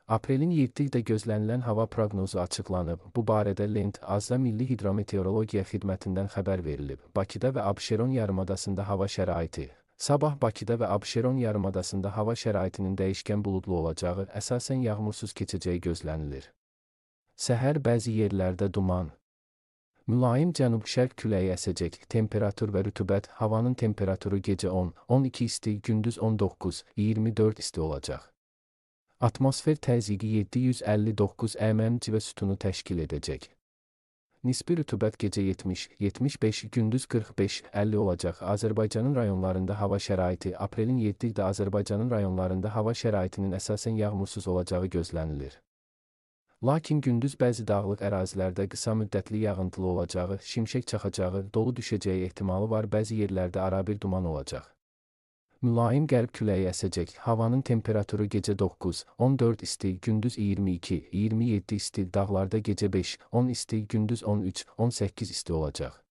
Aprelin 7-də gözlənilən hava proqnozu açıqlanıb. Bu barədə Lent Azza Milli Hidrometeorologiya Xidmətindən xəbər verilib. Bakıda və Abşeron yarımadasında hava şəraiti. Sabah Bakıda və Abşeron yarımadasında hava şəraitinin dəyişkən buludlu olacağı, əsasən yağmursuz keçəcəyi gözlənilir. Səhər bəzi yerlərdə duman. Mülayim cənub-şərq küləyi əsəcək. Temperatur və rütubət. Havanın temperaturu gecə 10-12 isti, gündüz 19-24 isti olacaq. Atmosfer təzyiqi 759 mm civə sütunu təşkil edəcək. Nisbi rütubət gecə 70-75, gündüz 45-50 olacaq. Azərbaycanın rayonlarında hava şəraiti. Aprelin 7-də Azərbaycanın rayonlarında hava şəraitinin əsasən yağmursuz olacağı gözlənilir. Lakin gündüz bəzi dağlıq ərazilərdə qısa müddətli yağıntılı olacağı, şimşək çaxacağı, dolu düşəcəyi ehtimalı var. Bəzi yerlərdə arabir duman olacaq. Mülayim qərb küləyi əsəcək. Havanın temperaturu gecə 9-14 isti, gündüz 22-27 isti, dağlarda gecə 5-10 isti, gündüz 13-18 isti olacaq.